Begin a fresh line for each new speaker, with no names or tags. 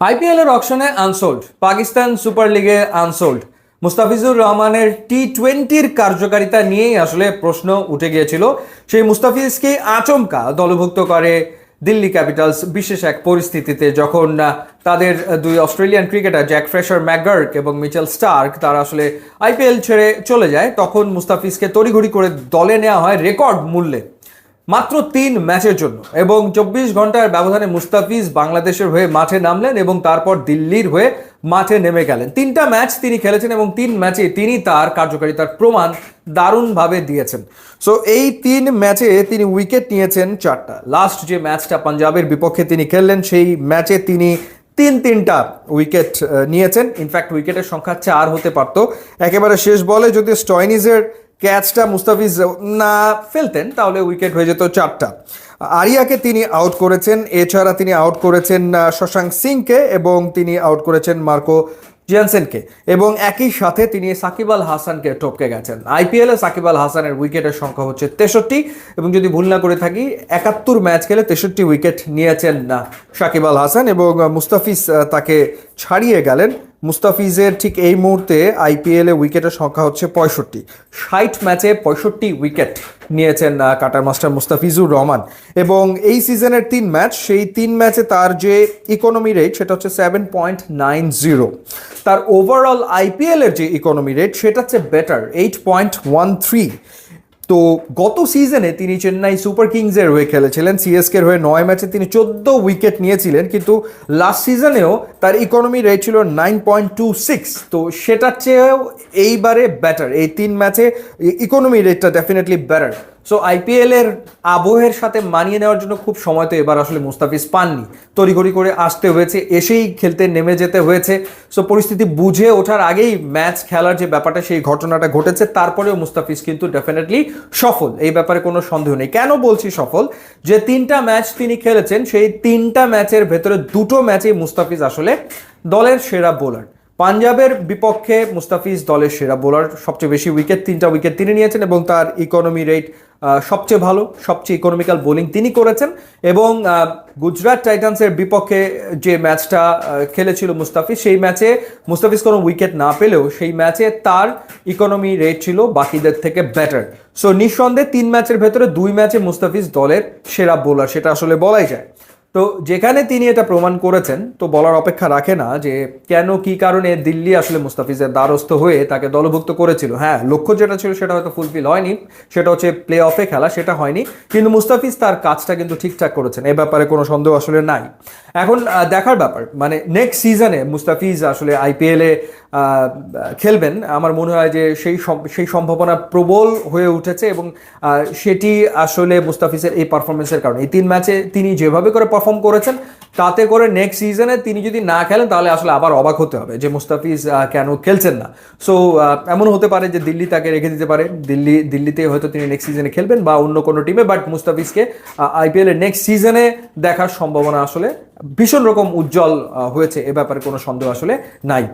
IPL এর অকশনে unsold, Pakistan super লিগে unsold. Mustafizur রহমানের টি-20-র কার্যকারিতা নিয়েই আসলে প্রশ্ন উঠে গিয়েছিল। সেই মুস্তাফিজকে আচমকা দলভুক্ত করে দিল্লি ক্যাপিটালস বিশেষ এক পরিস্থিতিতে, যখন তাদের দুই Australian cricketer Jack fresher McGurk এবং মিচেল স্টার্ক তারা আসলে আইপিএল ছেড়ে চলে যায়। তখন মুস্তাফিজকে তড়িঘড়ি করে দলে নেওয়া হয় রেকর্ড মূল্যে, মাত্র 3 ম্যাচের জন্য। এবং 24 ঘন্টার ব্যবধানে মুস্তাফিজ বাংলাদেশের হয়ে মাঠে নামলেন এবং তারপর দিল্লির হয়ে মাঠে নেমে গেলেন। 3টা ম্যাচ তিনি খেলেছেন এবং 3 ম্যাচে তিনি তার কার্যকারিতার প্রমাণ দারুণভাবে দিয়েছেন। সো এই 3 ম্যাচে তিনি উইকেট নিয়েছেন 4টা। লাস্ট যে ম্যাচটা পাঞ্জাবের বিপক্ষে তিনি খেললেন, সেই ম্যাচে তিনি তিনটা উইকেট নিয়েছেন। ইনফ্যাক্ট উইকেটের সংখ্যা 4 হতে পারত। একেবারে শেষ বলে যদি স্টয়নিজের ক্যাচটা মুস্তাফিজ না ফেলতেন তাহলে উইকেট হয়ে যেত 4টা। আরিয়াকে তিনি আউট করেছেন, এছাড়া তিনি আউট করেছেন শশাঙ্ক সিংকে এবং তিনি আউট করেছেন মার্কো জিয়ানসেনকে, এবং একই সাথে তিনি সাকিব আল হাসানকে টপকে গেছেন। আইপিএলে সাকিব আল হাসানের উইকেটের সংখ্যা হচ্ছে 63, এবং যদি ভুল না করে থাকি 71 ম্যাচ খেলে 63 উইকেট নিয়েছেন সাকিব আল হাসান, এবং মুস্তাফিজ তাকে ছাড়িয়ে গেলেন। মুস্তাফিজের ঠিক এই মুহূর্তে আইপিএলে উইকেটের সংখ্যা হচ্ছে 65। 60 ম্যাচে 65 উইকেট নিয়েছেন কাটার মাস্টার মুস্তাফিজুর রহমান। এবং এই সিজনের 3 ম্যাচ, সেই 3 ম্যাচে তার যে ইকোনমি রেট সেটা হচ্ছে 7.90। তার ওভারঅল আইপিএলের যে ইকোনমি রেট সেটা হচ্ছে বেটার, 8.13। তো গত সিজনে তিনি চেন্নাই সুপার কিংসের হয়ে খেলেছিলেন, সিএসকের হয়ে 9 ম্যাচে তিনি 14 উইকেট নিয়েছিলেন, কিন্তু লাস্ট সিজনেও তার ইকোনমি রেট ছিল 9.26। তো সেটার চেয়েও এইবারে বেটার, এই 3 ম্যাচে ইকোনমি রেটটা ডেফিনেটলি বেটার। সো আইপিএলের আবহের সাথে মানিয়ে নেওয়ার জন্য খুব সময় তো এবার আসলে মুস্তাফিজ পাননি, তড়িঘড়ি করে আসতে হয়েছে, এসেই খেলতে নেমে যেতে হয়েছে। সো পরিস্থিতি বুঝে ওঠার আগেই ম্যাচ খেলার যে ব্যাপারটা সেই ঘটনাটা ঘটেছে, তারপরেও মুস্তাফিজ কিন্তু ডেফিনেটলি সফল, এই ব্যাপারে কোনো সন্দেহ নেই। কেন বলছি সফল? যে 3টা ম্যাচ তিনি খেলেছেন, সেই 3টা ম্যাচের ভেতরে 2টো ম্যাচেই মুস্তাফিজ আসলে দলের সেরা বোলার। পাঞ্জাবের বিপক্ষে মুস্তাফিজ দলের সেরা বোলার, সবচেয়ে বেশি উইকেট 3টা উইকেট তিনি নিয়েছেন এবং তার ইকোনমি রেট সবচেয়ে ভালো, সবচেয়ে ইকোনমিক্যাল বোলিং তিনি করেছেন। এবং গুজরাট টাইটান্সের বিপক্ষে যে ম্যাচটা খেলেছিল মুস্তাফিজ, সেই ম্যাচে মুস্তাফিজ কোনো উইকেট না পেলেও সেই ম্যাচে তার ইকোনমি রেট ছিল বাকিদের থেকে বেটার। সো নিঃসন্দেহে 3 ম্যাচের ভেতরে 2 ম্যাচে মুস্তাফিজ দলের সেরা বোলার, সেটা আসলে বলাই যায়। তো যেখানে তিনি এটা প্রমাণ করেছেন, তো বলার অপেক্ষা রাখে না যে কেন কি কারণে দিল্লি আসলে মুস্তাফিজের দ্বারস্থ হয়ে তাকে দলভুক্ত করেছিল। হ্যাঁ, লক্ষ্য যেটা ছিল সেটা হয়তো ফুলফিল হয়নি, সেটা হচ্ছে প্লে অফে খেলা, সেটা হয়নি, কিন্তু মুস্তাফিজ তার কাজটা কিন্তু ঠিকঠাক করেছেন, এ ব্যাপারে কোনো সন্দেহ আসলে নাই। এখন দেখার ব্যাপার, মানে নেক্সট সিজনে মুস্তাফিজ আসলে আইপিএলে খেলবেন, আমার মনে হয় যে সেই সম্ভাবনা প্রবল হয়ে উঠেছে, এবং সেটি আসলে মুস্তাফিজের এই পারফরমেন্সের কারণে। এই 3 ম্যাচে তিনি যেভাবে করে পারফর্ম করেছেন, তাতে করে নেক্সট সিজনে তিনি যদি না খেলেন তাহলে আসলে আবার অবাক হতে হবে যে মুস্তাফিজ কেন খেলছেন না। সো এমন হতে পারে যে দিল্লি তাকে রেখে দিতে পারে, দিল্লিতে হয়তো তিনি নেক্সট সিজনে খেলবেন বা অন্য কোনো টিমে, বাট মুস্তাফিজকে আইপিএলের নেক্সট সিজনে দেখার সম্ভাবনা আসলে ভীষণ রকম উজ্জ্বল হয়েছে, এ ব্যাপারে কোনো সন্দেহ আসলে নাই।